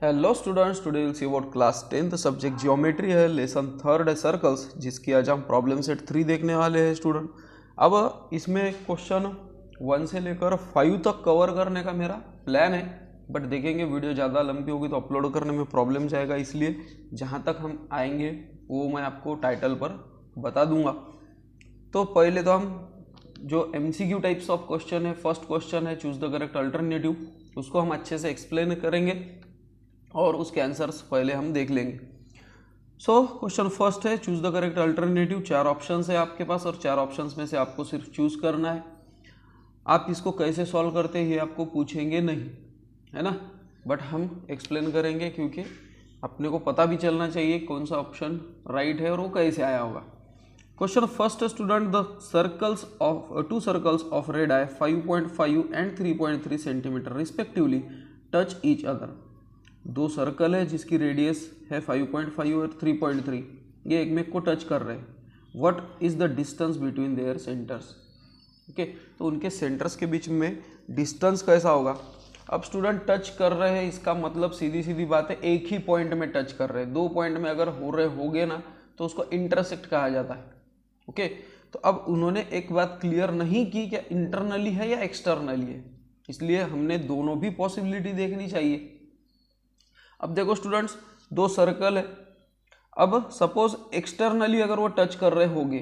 Hello students, today will see about class 10th subject geometry है, lesson third है circles, जिसकी आज हम प्रॉब्लम सेट 3 देखने वाले हैं स्टूडेंट। अब इसमें क्वेश्चन 1 से लेकर 5 तक कवर करने का मेरा प्लान है, बट देखेंगे वीडियो ज़्यादा लंबी होगी तो अपलोड करने में प्रॉब्लम जाएगा, इसलिए जहाँ तक हम आएंगे वो मैं आपको टाइटल पर बता दूंगा। तो पहले तो हम जो MCQ टाइप्स ऑफ क्वेश्चन है, फर्स्ट क्वेश्चन है चूज द करेक्ट अल्टरनेटिव, उसको हम अच्छे से एक्सप्लेन करेंगे और उसके आंसर्स पहले हम देख लेंगे। सो क्वेश्चन फर्स्ट है choose the correct alternative. 4 options है आपके पास और 4 ऑप्शंस में से आपको सिर्फ चूज करना है। आप इसको कैसे सॉल्व करते हैं ये आपको पूछेंगे नहीं, है ना, बट हम एक्सप्लेन करेंगे क्योंकि अपने को पता भी चलना चाहिए कौन सा ऑप्शन राइट है और वो कैसे आया होगा। Question first student, the circles of to circles of radii 5.5 and 3.3 centimetre respectively touch each other. दो सर्कल है जिसकी रेडियस है 5.5 और 3.3, ये एक में को टच कर रहे हैं। What is the distance between their centres. Okay, तो उनके सेंटर्स के बीच में डिस्टेंस कैसा होगा। अब स्टूडेंट टच कर रहे हैं, इसका मतलब सीधी सीधी बात है एक ही पॉइंट में टच कर रहे हैं। 2 पॉइंट में अगर हो रहे होगे ना तो उसको इंटरसेक्ट कहा जाता है। ओके, तो अब उन्होंने एक बात क्लियर नहीं की कि इंटरनली है या एक्सटर्नली है, इसलिए हमने दोनों भी पॉसिबिलिटी देखनी चाहिए। अब देखो स्टूडेंट्स, 2 सर्कल है। अब सपोज एक्सटर्नली अगर वो टच कर रहे होंगे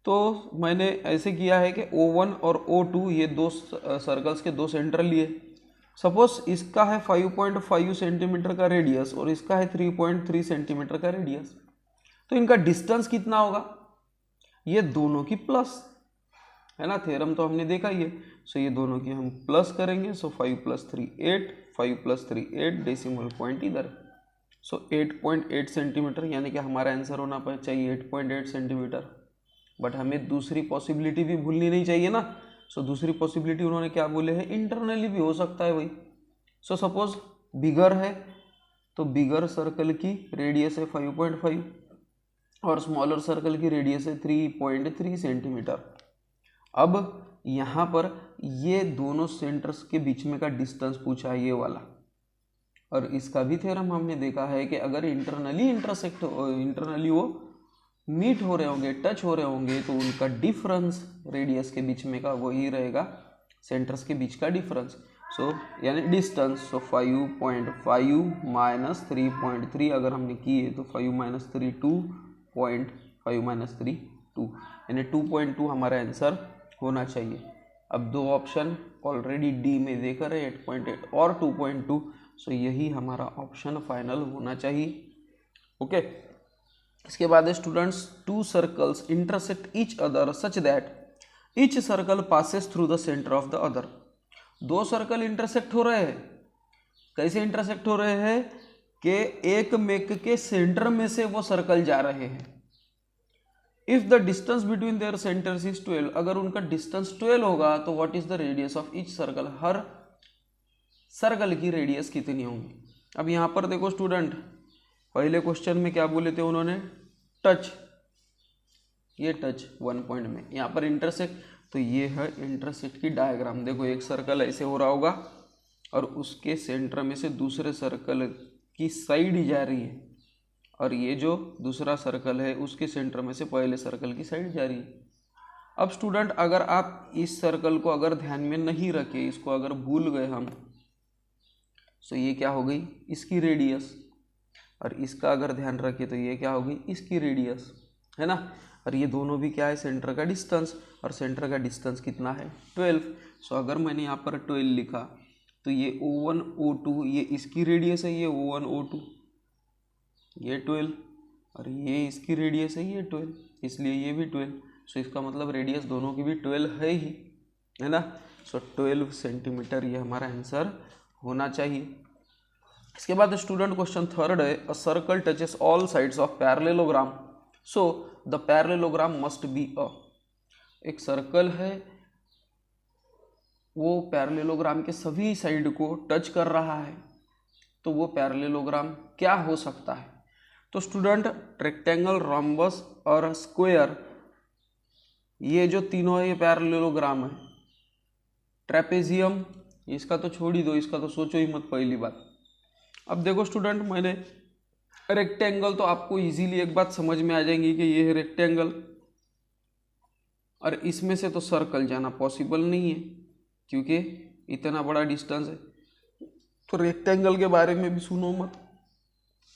तो मैंने ऐसे किया है कि O1 और O2 ये 2 सर्कल्स के 2 सेंटर लिए। सपोज इसका है 5.5 सेंटीमीटर का रेडियस और इसका है 3.3 सेंटीमीटर का रेडियस, तो इनका डिस्टेंस कितना होगा, ये दोनों की प्लस है ना, थ्योरम तो हमने देखा ही है। सो ये दोनों की हम प्लस करेंगे। सो 5 + 3 8, 5 + 3 8, डेसिमल पॉइंट इधर। सो 8.8 सेंटीमीटर, यानी कि हमारा आंसर होना चाहिए 8.8 सेंटीमीटर। बट हमें दूसरी पॉसिबिलिटी भी भूलनी नहीं चाहिए ना। सो दूसरी पॉसिबिलिटी उन्होंने क्या बोले हैं, इंटरनली भी हो सकता है भाई। सो सपोज बिगर है तो बिगर सर्कल की रेडियस है 5.5 और स्मॉलर सर्कल की रेडियस है 3.3 सेंटीमीटर। अब यहाँ पर ये दोनों सेंटर्स के बीच में का डिस्टेंस पूछा है, ये वाला, और इसका भी थ्योरम हमने देखा है कि अगर इंटरनली वो मीट हो रहे होंगे, टच हो रहे होंगे, तो उनका डिफरेंस रेडियस के बीच में का वही रहेगा, सेंटर्स के बीच का डिफरेंस। सो यानी डिस्टेंस। सो 5.5 - 3.3 अगर हमने किए तो 5 - 3 2.5 - 3 2, यानी 2.2 हमारा आंसर होना चाहिए। अब 2 ऑप्शन ऑलरेडी डी में देकर है 8.8 और 2.2, सो यही हमारा ऑप्शन फाइनल होना चाहिए। ओके, इसके बाद students, 2 circles intersect each other such that each circle passes through the centre of the other. 2 circle intersect हो रहे हैं, कैसे इंटरसेक्ट हो रहे हैं कि एक मेक के सेंटर में से वो सर्कल जा रहे हैं। If the distance between their centres is 12, अगर उनका डिस्टेंस 12 होगा तो what is the radius of each circle, her circle की रेडियस कितनी होगी। अब यहाँ पर देखो स्टूडेंट, पहले क्वेश्चन में क्या बोले थे उन्होंने, टच, ये टच 1 पॉइंट में, यहाँ पर इंटरसेक्ट, तो ये है इंटरसेक्ट की डायग्राम। देखो एक सर्कल ऐसे हो रहा होगा और उसके सेंटर में से दूसरे सर्कल की साइड जा रही है, और ये जो दूसरा सर्कल है उसके सेंटर में से पहले सर्कल की साइड जा रही है। अब स्टूडेंट अगर आप इस सर्कल को अगर ध्यान में नहीं रखे, इसको अगर भूल गए हम, तो ये क्या हो गई, इसकी रेडियस, और इसका अगर ध्यान रखे तो ये क्या हो गई, इसकी रेडियस, है ना। और ये दोनों भी क्या है, सेंटर का डिस्टेंस, और सेंटर का डिस्टेंस कितना है 12। सो अगर मैंने यहाँ पर 12 लिखा तो ये O1 O2 ये इसकी रेडियस है, ये O1 O2 ये 12, और ये इसकी रेडियस है ये 12, इसलिए ये भी 12। सो इसका मतलब रेडियस दोनों की भी 12 है ही, है ना। सो 12 सेंटीमीटर ये हमारा आंसर होना चाहिए। इसके बाद स्टूडेंट क्वेश्चन थर्ड है, a circle touches all sides of parallelogram, so the parallelogram must be a. एक सर्कल है, वो पैरेललोग्राम के सभी साइड को टच कर रहा है, तो वो पैरेललोग्राम क्या हो सकता है। तो स्टूडेंट रेक्टेंगल, रोम्बस और स्क्वायर, ये जो तीनों है ये पैरेललोग्राम है। ट्रेपेजियम, इसका तो छोड़ ही दो, इसका तो सोचो ही मत पहली बात। अब देखो स्टूडेंट, मैंने रेक्टेंगल तो आपको इजीली एक बात समझ में आ जाएंगी कि ये है रेक्टेंगल, और इसमें से तो सर्कल जाना पॉसिबल नहीं है क्योंकि इतना बड़ा डिस्टेंस है। तो रेक्टेंगल के बारे में भी सुनो मत,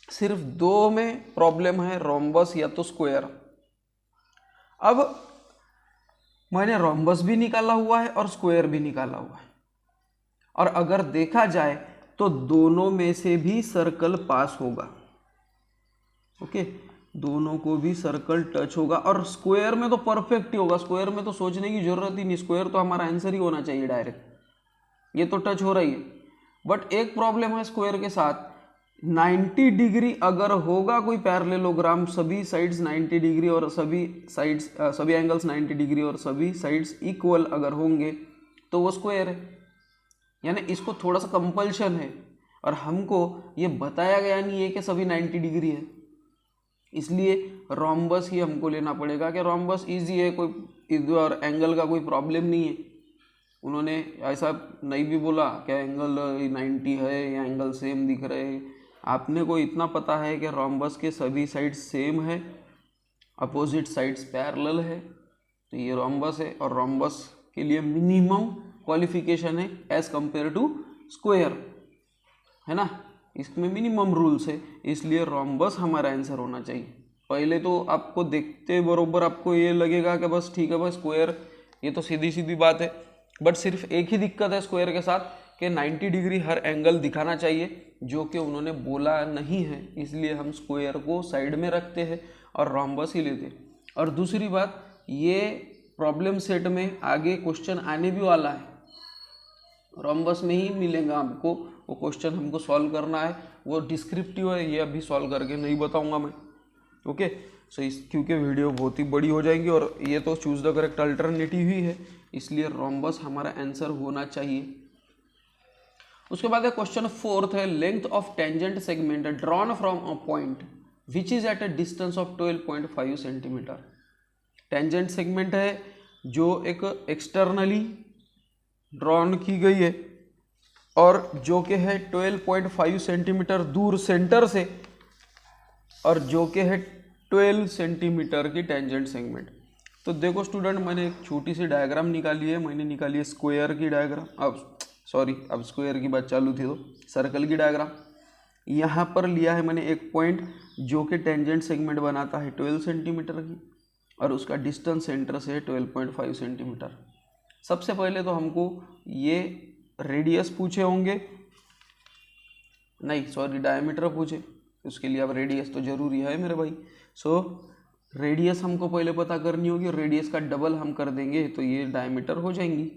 सिर्फ दो में प्रॉब्लम है, रोम्बस या तो स्क्वायर। अब मैंने रोम्बस भी निकाला हुआ है और स्क्वायर भी निकाला हुआ है, और अगर देखा जाए तो दोनों में से भी सर्कल पास होगा। ओके, दोनों को भी सर्कल टच होगा, और स्क्वायर में तो परफेक्ट ही होगा, स्क्वायर में तो सोचने की जरूरत ही नहीं, स्क्वायर तो हमारा आंसर ही होना चाहिए डायरेक्ट, ये तो टच हो रही है। बट एक प्रॉब्लम है स्क्वायर के साथ, 90 डिग्री अगर होगा कोई पैरेललोग्राम, सभी साइड्स 90 डिग्री और सभी एंगल्स 90 डिग्री और सभी साइड्स इक्वल अगर होंगे तो वो स्क्वायर है। यानी इसको थोड़ा सा कंपल्शन है, और हमको ये बताया गया नहीं है कि सभी 90 डिग्री है, इसलिए रोम्बस ही हमको लेना पड़ेगा कि रोम्बस इजी है, कोई इधर एंगल का कोई प्रॉब्लम नहीं है। उन्होंने ऐसा नहीं भी बोला कि एंगल 90 है या एंगल सेम दिख रहे हैं, आपने को इतना पता है कि रोम्बस के सभी साइड्स सेम है, अपोजिट साइड्स पैरेलल है, तो ये रोम्बस है। और रोम्बस के लिए मिनिमम क्वालिफिकेशन है एज कंपेयर टू स्क्वायर, है ना, इसमें मिनिमम रूल्स है, इसलिए रोम्बस हमारा आंसर होना चाहिए। पहले तो आपको देखते बरोबर आपको ये लगेगा कि बस ठीक है बस स्क्वायर, ये तो सीधी सीधी बात है, बट सिर्फ एक ही दिक्कत है स्क्वायर के साथ कि 90 डिग्री हर एंगल दिखाना चाहिए, जो कि उन्होंने बोला नहीं है, इसलिए हम स्क्वायर को साइड में रखते हैं और रोम्बस ही लेते हैं। और दूसरी बात, ये प्रॉब्लम सेट में आगे क्वेश्चन आने भी वाला है, रोम्बस में ही मिलेगा हमको, वो क्वेश्चन हमको सॉल्व करना है, वो डिस्क्रिप्टिव है, ये अभी सॉल्व करके नहीं बताऊंगा मैं। ओके, सो इस क्योंकि वीडियो बहुत ही बड़ी हो जाएंगी, और ये तो चूज द करेक्ट अल्टरनेटिव ही है, इसलिए रोम्बस हमारा आंसर होना चाहिए। उसके बाद क्वेश्चन 4 है, length of tangent segment drawn from a point which is at a distance of 12.5 centimetre. Tangent segment है जो एक एक्सटर्नली ड्रॉन की गई है और जो कि है 12.5 सेंटीमीटर दूर सेंटर से, और जो कि है 12 सेंटीमीटर की टेंजेंट सेगमेंट। तो देखो स्टूडेंट, मैंने एक छोटी सी डायग्राम निकाली है, मैंने निकाली है स्क्वायर की डायग्राम, अब स्क्वायर की बात चालू थी तो सर्कल की डायग्राम। यहाँ पर लिया है मैंने एक पॉइंट जो कि टेंजेंट सेगमेंट बनाता है 12 सेंटीमीटर की, और उसका डिस्टेंस सेंटर से है 12.5 सेंटीमीटर। सबसे पहले तो हमको ये रेडियस पूछे होंगे, नहीं सॉरी डायमीटर पूछे, उसके लिए अब रेडियस तो जरूरी है मेरे भाई। सो रेडियस हमको पहले पता करनी होगी, रेडियस का डबल हम कर देंगे तो ये डायमीटर हो जाएंगी।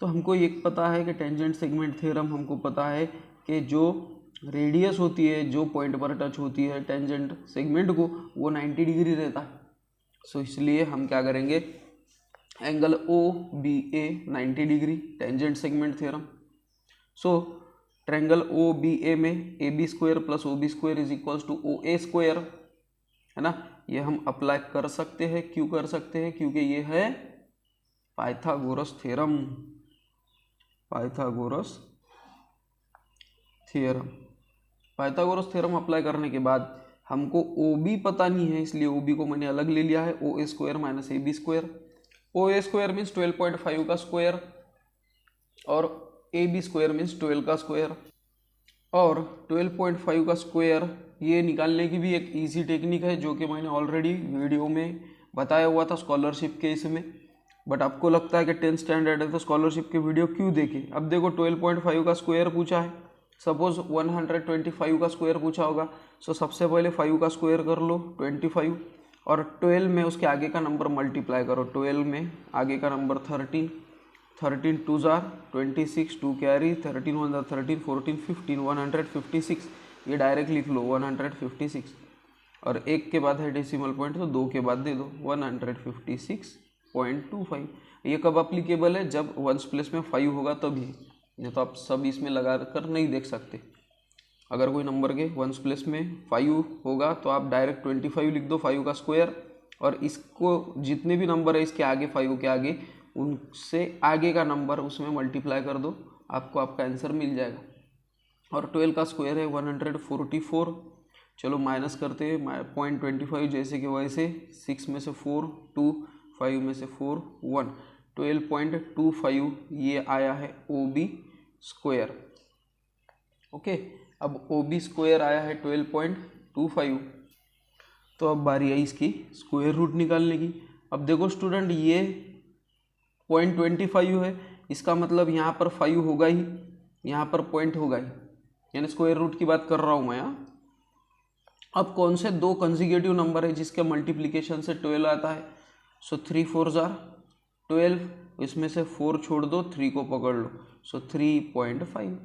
तो हमको ये पता है कि टेंजेंट सेगमेंट थ्योरम हमको पता है कि जो रेडियस होती है, जो पॉइंट पर टच होती है टेंजेंट सेगमेंट को, वो 90 डिग्री रहता है। सो इसलिए हम क्या करेंगे, angle O B A 90 degree, tangent segment theorem. So triangle O B A में A B square plus O B square is equals to O A square, है ना, ये हम अप्लाई कर सकते हैं। क्यों कर सकते हैं, क्योंकि ये है Pythagoras theorem, Pythagoras theorem. Pythagoras theorem apply करने के बाद हमको ओ बी पता नहीं है, इसलिए ओ बी को मैंने अलग ले लिया है, O A square minus A B square. O A square means 12.5 का स्क्वायर और ए बी स्क्वायर मीन्स 12 का स्क्वायर, और 12.5 का स्क्वायर ये निकालने की भी एक इजी टेक्निक है जो कि मैंने ऑलरेडी वीडियो में बताया हुआ था स्कॉलरशिप के इसमें। बट आपको लगता है कि 10th स्टैंडर्ड है तो स्कॉलरशिप के वीडियो क्यों देखें। अब देखो 12.5 का स्क्वायर पूछा है, सपोज 125 का स्क्वायर पूछा होगा, सो सबसे पहले 5 का स्क्वायर कर लो 25, और 12 में उसके आगे का नंबर मल्टीप्लाई करो, 12 में आगे का नंबर 13, 13 2 जार 26, 2 कैरी, 13 1 13, 14 15, 156, ये डायरेक्ट लिख लो 156, और एक के बाद है डेसिमल पॉइंट तो 2 के बाद दे दो 156.25। ये कब अप्लीकेबल है, जब वंस प्लेस में 5 होगा तभी, ये तो आप सब इसमें लगा कर नहीं देख सकते। अगर कोई नंबर के वंस प्लेस में 5 होगा तो आप डायरेक्ट 25 लिख दो 5 का स्क्वायर, और इसको जितने भी नंबर है इसके आगे 5 के आगे, उनसे आगे का नंबर उसमें मल्टीप्लाई कर दो, आपको आपका आंसर मिल जाएगा। और 12 का स्क्वायर है 144। चलो माइनस करते हैं 0.25 जैसे कि वैसे, 6 में से 4 2, 5 में से 4 1, 12.25 ये आया है OB स्क्वायर। ओके, अब OB स्क्वायर आया है 12.25। तो अब बारी आई इसकी स्क्वायर रूट निकालने की। अब देखो स्टूडेंट, ये 0.25 है, इसका मतलब यहाँ पर 5 होगा ही, यहाँ पर पॉइंट होगा ही, यानी स्क्वायर रूट की बात कर रहा हूँ मैं यहाँ। अब कौन से दो कंसेक्यूटिव नंबर है जिसके मल्टीप्लिकेशन से 12 आता है? सो 3 4 12, इसमें से 4 छोड़ दो, 3 को पकड़ लो, सो 3.5।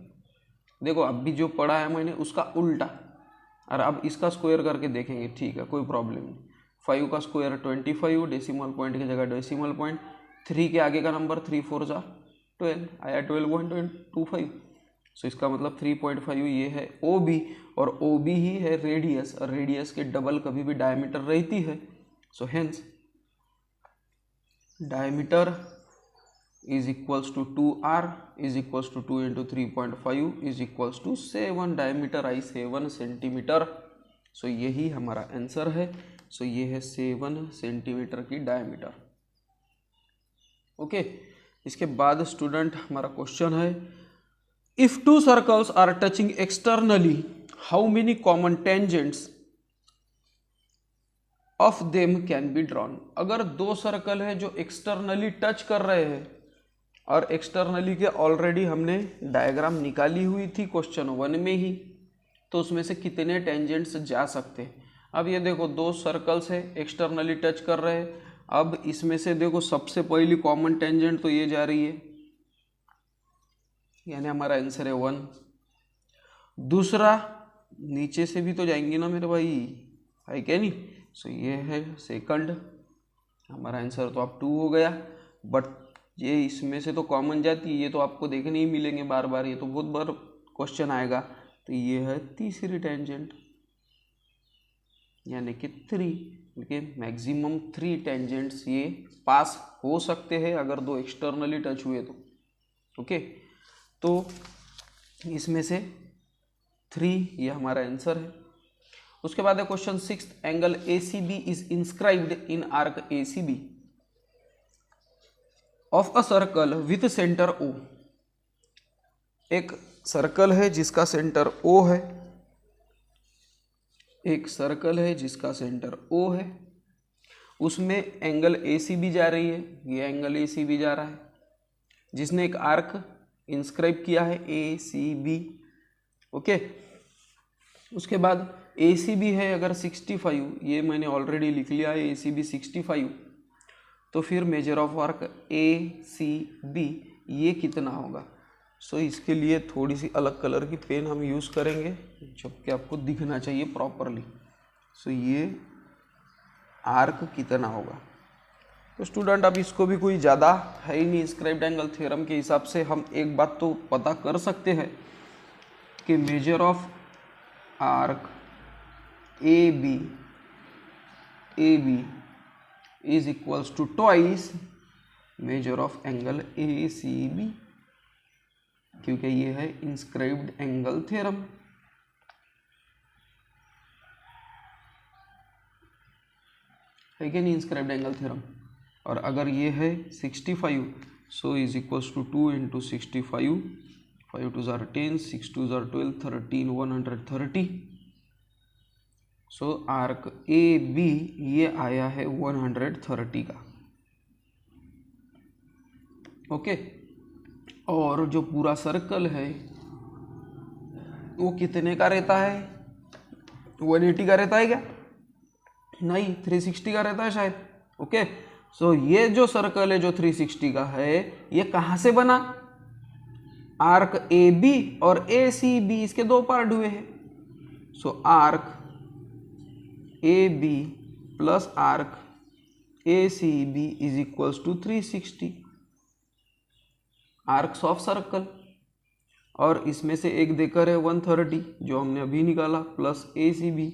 देखो अब भी जो पढ़ा है मैंने उसका उल्टा, और अब इसका स्क्वायर करके देखेंगे, ठीक है, कोई प्रॉब्लम नहीं। 5 का स्क्वायर 25, डेसिमल पॉइंट की जगह डेसिमल पॉइंट, 3 के आगे का नंबर 3 4 12 आया 12.25। सो इसका मतलब 3.5 ये है OB, और OB ही है रेडियस, और रेडियस के डबल कभी भी डायमीटर रहती है। So hence diameter is equals to 2R is equals to 2 into 3.5 is equals to 7 diameter I 7 centimetre. So यही हमारा आंसर है। सो ये है 7 सेंटीमीटर की डायमीटर। ओके, इसके बाद स्टूडेंट हमारा क्वेश्चन है, if two circles are touching externally how many common tangents of them can be drawn. अगर दो सर्कल है जो एक्सटर्नली टच कर रहे हैं, और एक्सटर्नली के ऑलरेडी हमने डायग्राम निकाली हुई थी क्वेश्चन 1 में ही, तो उसमें से कितने टेंजेंट्स जा सकते हैं। अब ये देखो दो सर्कल्स है, एक्सटर्नली टच कर रहे हैं। अब इसमें से देखो सबसे पहली कॉमन टेंजेंट तो ये जा रही है, यानी हमारा आंसर है 1। दूसरा नीचे से भी तो जाएंगे ना मेरे भाई, है क्या नहीं? सो ये है सेकंड, हमारा आंसर तो अब 2 हो गया। बट ये इसमें से तो कॉमन जाती है, ये तो आपको देखने ही मिलेंगे बार बार, ये तो बहुत बार क्वेश्चन आएगा। तो ये है तीसरी टेंजेंट, यानी कि 3, क्योंकि मैक्सिमम 3 टेंजेंट्स ये पास हो सकते हैं अगर दो एक्सटर्नली टच हुए तो। ओके, तो इसमें से 3 ये हमारा आंसर है। उसके बाद है question 6, angle ACB is inscribed in arc ACB of a circle with centre O। एक सर्कल है जिसका सेंटर O है, एक सर्कल है जिसका सेंटर O है, उसमें एंगल ACB जा रही है, ये एंगल ACB जा रहा है, जिसने एक आर्क इंस्क्राइब किया है ACB। ओके, उसके बाद ACB है अगर 65, ये मैंने ऑलरेडी लिख लिया है ACB 65, तो फिर मेजर ऑफ आर्क ACB ये कितना होगा। सो इसके लिए थोड़ी सी अलग कलर की पेन हम यूज़ करेंगे, जबकि आपको दिखना चाहिए प्रॉपरली। सो ये आर्क कितना होगा, तो स्टूडेंट अब इसको भी कोई ज़्यादा है ही नहीं, इंस्क्राइब्ड एंगल थ्योरम के हिसाब से हम एक बात तो पता कर सकते हैं कि measure of arc AB is equals to twice measure of angle ACB, क्योंकि ये है इंस्क्राइब्ड एंगल थ्योरम। है कि नहीं इंस्क्राइब्ड एंगल थ्योरम। और अगर ये है 65, so is equals to 2 into 65, 5 2 ज़ार 10, 6 2 ज़ार 12, 13 130। सो आर्क AB ये आया है 130 का। ओके, और जो पूरा सर्कल है वो कितने का रहता है? 180 का रहता है क्या? नहीं, 360 का रहता है शायद। ओके, सो ये जो सर्कल है जो 360 का है, ये कहाँ से बना? आर्क AB और ACB इसके दो पार्ट हुए हैं। So arc AB plus arc ACB is equals to 360 arcs of circle, और इसमें से एक देकर है 130 जो हमने अभी निकाला, plus ACB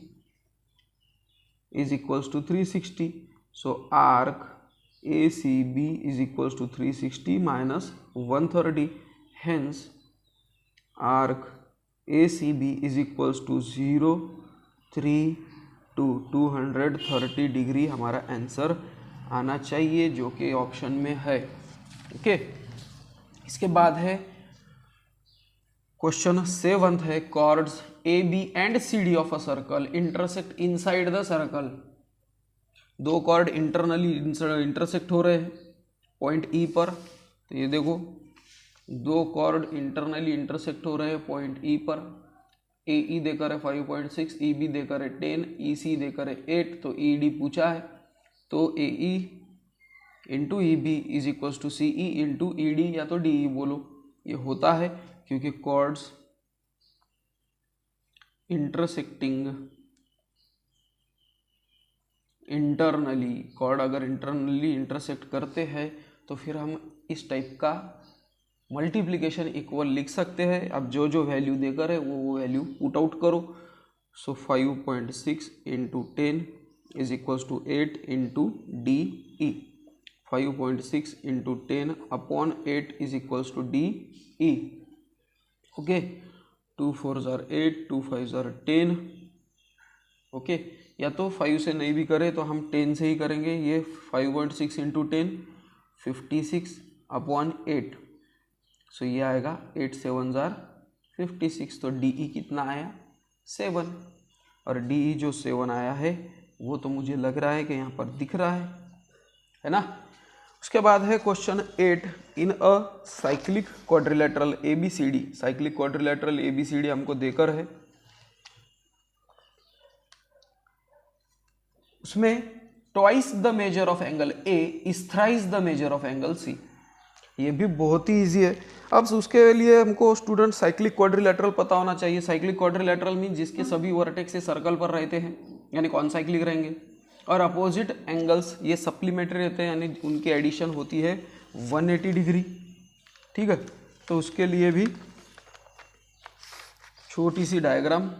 is equals to 360। So arc ACB is equals to 360 minus 130, hence arc ACB is equals to 0, 3 to 230 degree हमारा आंसर आना चाहिए, जो कि ऑप्शन में है। ओके, इसके बाद है क्वेश्चन 7 है, chords AB and CD of a circle intersect inside the circle. दो कॉर्ड इंटरनली इंटरसेक्ट हो रहे हैं पॉइंट E पर। तो ये देखो, दो कॉर्ड इंटरनली इंटरसेक्ट हो रहे हैं पॉइंट E पर। AE देकर है 5.6, EB देकर है 10, EC देकर है 8, तो ED पूछा है। तो AE into EB is equals to CE into ED या तो DE बोलो। ये होता है क्योंकि कॉर्ड्स इंटरसेक्टिंग इंटरनली, कॉर्ड अगर इंटरनली इंटरसेक्ट करते हैं तो फिर हम इस टाइप का मल्टीप्लिकेशन इक्वल लिख सकते हैं। अब जो जो वैल्यू देकर है वो वैल्यू पुट आउट करो। So 5.6 into 10 is equals to 8 into DE। 5.6 into 10 upon 8 is equals to DE। Okay, 2 4s are 8, 2 5s are 10। Okay, या तो 5 से नहीं भी करें तो हम 10 से ही करेंगे। ये 5.6 इंटू 10 56 अपॉन 8, सो ये आएगा 8 7s are 56। तो DE कितना आया 7, और DE जो 7 आया है वो तो मुझे लग रहा है कि यहाँ पर दिख रहा है ना। उसके बाद है question 8, in a cyclic quadrilateral ABCD। Cyclic quadrilateral ABCD हमको देकर है, उसमें twice the major of angle A is thrice the major of angle C। ये भी बहुत ही इजी है। अब उसके लिए हमको स्टूडेंट साइक्लिक क्वाड्रिलेटरल पता होना चाहिए। साइक्लिक क्वाड्रिलेटरल मीन जिसके सभी वर्टेक्स सर्कल पर रहते हैं, यानी कौन साइक्लिक रहेंगे, और अपोजिट एंगल्स ये सप्लीमेंट्री रहते हैं, यानी उनकी एडिशन होती है 180 डिग्री। ठीक है, तो उसके लिए भी छोटी सी डायग्राम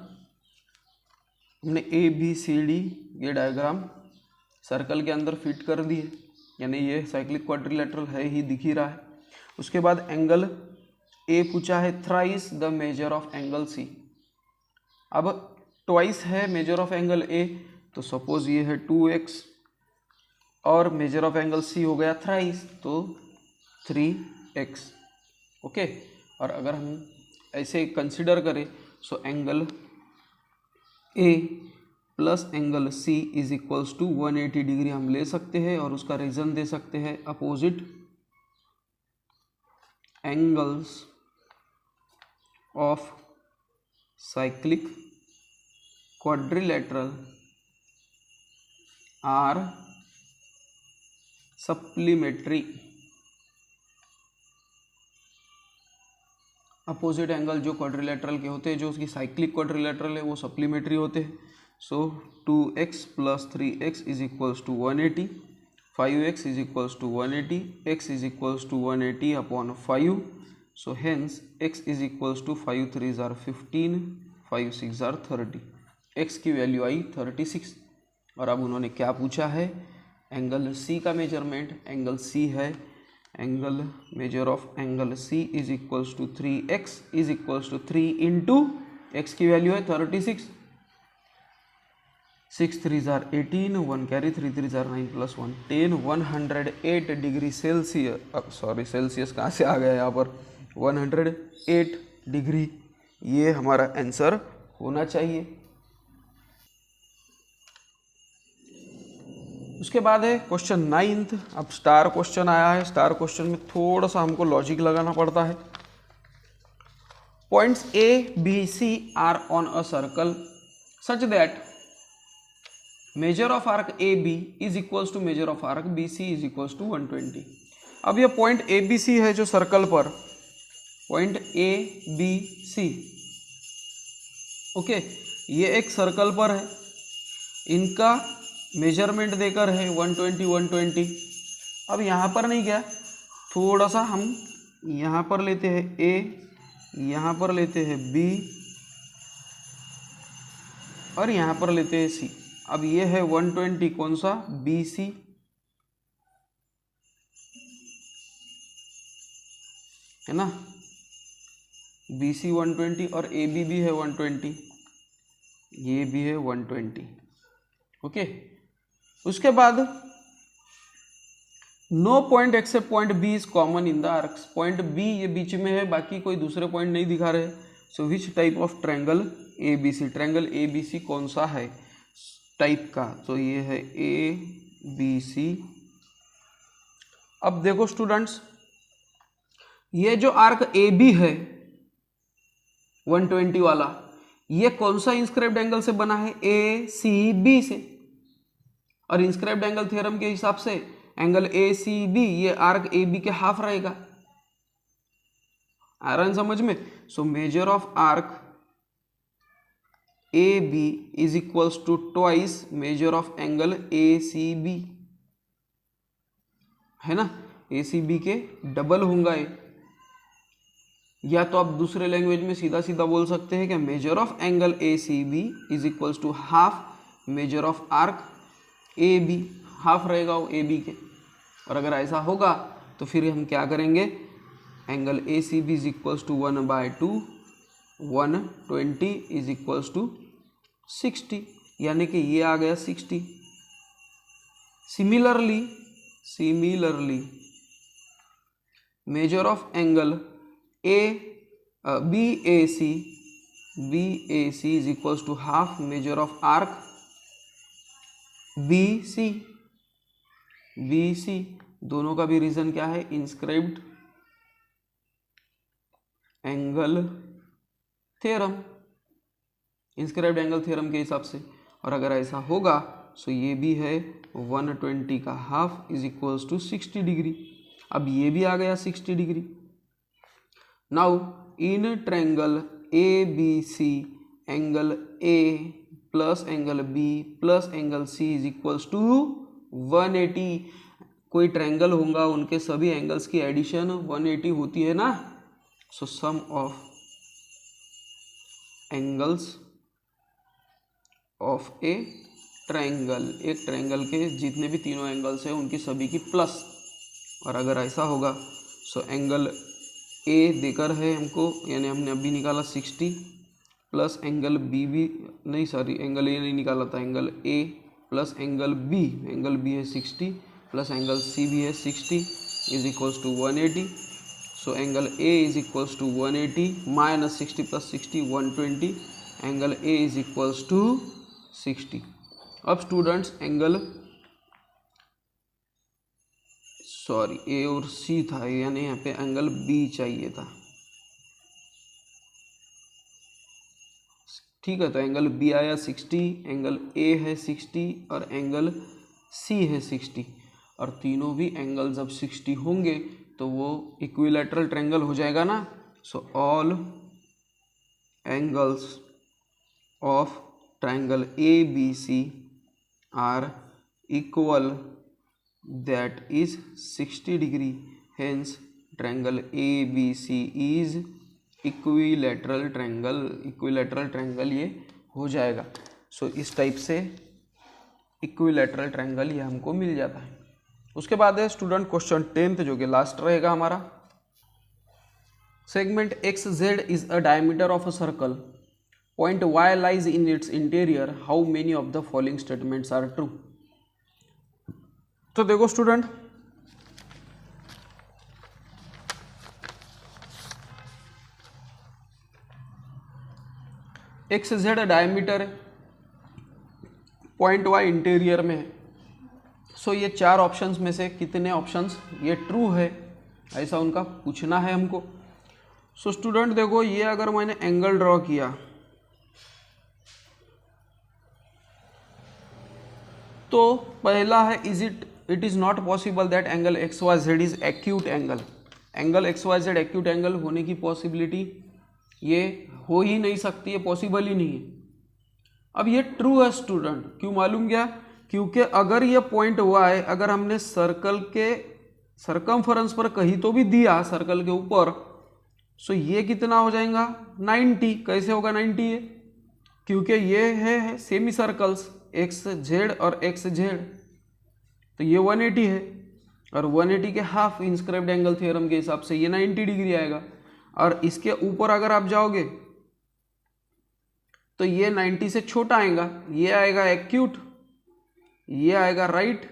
हमने ABCD ये डायग्राम सर्कल के अंदर फिट कर दी है, यानी ये साइक्लिक क्वाड्रिलेटरल है ही, दिख ही रहा है। उसके बाद एंगल A पूछा है, thrice the major of angle C। अब ट्वाइस है मेजर ऑफ एंगल A, तो सपोज ये है 2x और मेजर ऑफ एंगल C हो गया थ्राइस, तो 3x। ओके, और अगर हम ऐसे कंसिडर करें so angle A plus angle C is equals to 180 degree हम ले सकते हैं, और उसका रीजन दे सकते हैं opposite angles of cyclic quadrilateral are supplementary. Opposite angle जो क्वाड्रिलेटरल के होते हैं, जो उसकी साइक्लिक क्वाड्रिलेटरल है, वो सप्लीमेंट्री होते हैं। So 2x plus 3x is equals to 180, 5x is equals to 180, x is equals to 180 upon 5। So hence x is equals to 5 3s are 15, 5 6s are 30। x की वैल्यू आई 36। और अब उन्होंने क्या पूछा है, एंगल C का मेजरमेंट। एंगल C है, angle measure of angle C is equals to 3x is equals to 3 into x की वैल्यू है 36, 6 3s are 18, 1 carry, 3 3s are 9 plus 1 10, 108 degree Celsius. Sorry, Celsius कहाँ से आ गया यहाँ पर, 108 डिग्री ये हमारा आंसर होना चाहिए। उसके बाद है क्वेश्चन 9। अब स्टार क्वेश्चन आया है। स्टार क्वेश्चन में थोड़ा सा हमको लॉजिक लगाना पड़ता है। Points A, B, C are on a circle such that measure of arc AB is equals to measure of arc BC is equals to 120। अब ये पॉइंट ABC है जो सर्कल पर, पॉइंट ABC, ओके, ये एक सर्कल पर है, इनका मेजरमेंट देकर है 120 120। अब यहाँ पर नहीं क्या, थोड़ा सा हम यहाँ पर लेते हैं A, यहाँ पर लेते हैं B और यहाँ पर लेते हैं C। अब ये है 120, कौन सा, BC, है ना। BC 120 और AB भी है 120, ये भी है 120। ओके, उसके बाद no point except point B is common in the arcs. Point B ये बीच में है, बाकी कोई दूसरे पॉइंट नहीं दिखा रहे। So which type of triangle ABC, triangle ABC कौन सा है टाइप का, तो ये है ABC। अब देखो स्टूडेंट्स, ये जो आर्क AB है 120 वाला, ये कौन सा इंस्क्राइब्ड एंगल से बना है, ACB से। और इंस्क्राइब्ड एंगल थ्योरम के हिसाब से एंगल ACB ये आर्क AB के हाफ रहेगा। आ रहा है समझ में। So measure of arc AB is equals to twice measure of angle ACB, है ना। ACB के डबल होगा ये, या तो आप दूसरे लैंग्वेज में सीधा सीधा बोल सकते हैं कि measure of angle ACB is equals to half measure of arc AB, half रहेगा वो AB के। और अगर ऐसा होगा तो फिर हम क्या करेंगे, angle ACB is equals to 1/2, 120 is equals to 60, यानी कि ये आ गया 60। Similarly measure of angle BAC is equals to half measure of arc BC, दोनों का भी रीजन क्या है, inscribed angle theorem, inscribed angle theorem के हिसाब से। और अगर ऐसा होगा सो ये भी है 120 का half is equals to 60 degree. अब ये भी आ गया 60 degree. Now in triangle ABC angle A plus angle B plus angle C is equals to 180। कोई ट्रायंगल होगा उनके सभी एंगल्स की एडिशन 180 होती है ना। So sum of angles of a triangle, एक ट्रायंगल के जितने भी तीनों एंगल्स हैं उनकी सभी की प्लस। और अगर ऐसा होगा सो एंगल A देकर है हमको, यानी हमने अभी निकाला 60 प्लस एंगल B भी नहीं, सॉरी एंगल A नहीं निकाला था, angle A plus angle B, angle B है 60 प्लस एंगल C भी है 60 is equals to 180। So angle A is equals to 180 minus 60 plus 60 120, angle A is equals to 60। अब students angle sorry A और C था, यानी यहाँ पे angle B चाहिए था, ठीक है। तो एंगल B आया 60, एंगल A है 60 और एंगल C है 60। और तीनों भी एंगल जब 60 होंगे तो वो इक्विलैटरल ट्रायंगल हो जाएगा ना। So all angles of triangle ABC are equal, that is 60 degree, hence triangle ABC is equilateral triangle, equilateral triangle ये हो जाएगा। सो इस टाइप से equilateral triangle ये हमको मिल जाता है। उसके बाद है स्टूडेंट क्वेश्चन 10th जो कि लास्ट रहेगा हमारा। Segment XZ is a diameter of a circle, point Y lies in its interior, how many of the following statements are true? तो देखो स्टूडेंट, XZ डायमीटर है, पॉइंट Y इंटीरियर में है। सो ये चार ऑप्शंस में से कितने ऑप्शंस ये ट्रू है, ऐसा उनका पूछना है हमको। सो स्टूडेंट देखो, ये अगर मैंने एंगल ड्रॉ किया तो पहला है it is not possible that angle XYZ is acute angle. Angle XYZ acute angle होने की पॉसिबिलिटी ये हो ही नहीं सकती है, पॉसिबल ही नहीं है। अब ये ट्रू है स्टूडेंट, क्यों मालूम क्या, क्योंकि अगर ये पॉइंट Y अगर हमने सर्कल के सरकमफरेंस पर कहीं तो भी दिया सर्कल के ऊपर, सो ये कितना हो जाएगा 90। कैसे होगा 90 ये, क्योंकि ये है सेमी सर्कल्स XZ और XZ, तो ये 180 है और 180 के हाफ इंस्क्राइब्ड एंगल थ्योरम के हिसाब से ये 90 डिग्री आएगा। और इसके ऊपर अगर आप जाओगे तो ये 90 से छोटा आएगा, ये आएगा एक्यूट, ये आएगा राइट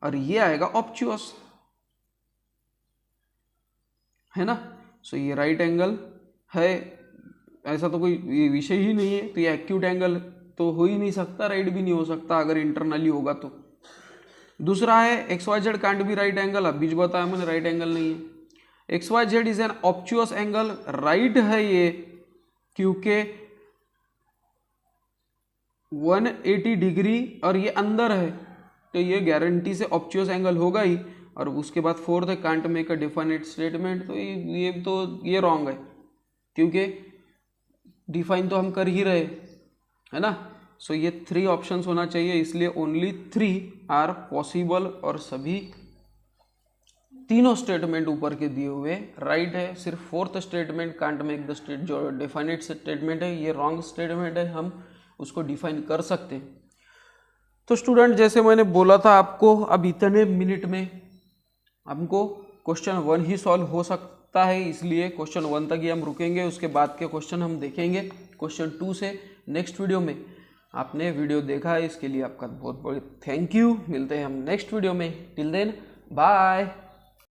और ये आएगा ऑब्ट्यूस, है ना। सो ये राइट एंगल है, ऐसा तो कोई विषय ही नहीं है, तो ये एक्यूट एंगल तो हो ही नहीं सकता, राइट भी नहीं हो सकता अगर इंटरनली होगा तो। दूसरा है XYZ कांट भी राइट एंगल, अब बीच बताया मैंने राइट एंगल नहीं है। XYZ is an obtuse angle, right है ये क्योंकि 180 डिग्री और ये अंदर है, तो ये गारंटी से ऑब्ट्यूस एंगल होगा ही। और उसके बाद फोर्थ है can't make a definite statement, तो ये रॉन्ग है क्योंकि डिफाइन तो हम कर ही रहे, है ना। सो ये 3 ऑप्शंस होना चाहिए, इसलिए ओनली 3 आर पॉसिबल और सभी तीनों स्टेटमेंट ऊपर के दिए हुए राइट है। सिर्फ fourth statement can't make the state जो डिफाइनेट स्टेटमेंट है ये रॉन्ग स्टेटमेंट है, हम उसको डिफाइन कर सकते हैं। तो स्टूडेंट जैसे मैंने बोला था आपको, अब इतने मिनट में हमको क्वेश्चन 1 ही सॉल्व हो सकता है, इसलिए क्वेश्चन 1 तक ही हम रुकेंगे, उसके बाद के क्वेश्चन हम देखेंगे क्वेश्चन 2 से नेक्स्ट वीडियो में। आपने वीडियो देखा है इसके लिए आपका बहुत बहुत थैंक यू। मिलते हैं हम नेक्स्ट वीडियो में, टिल देन बाय।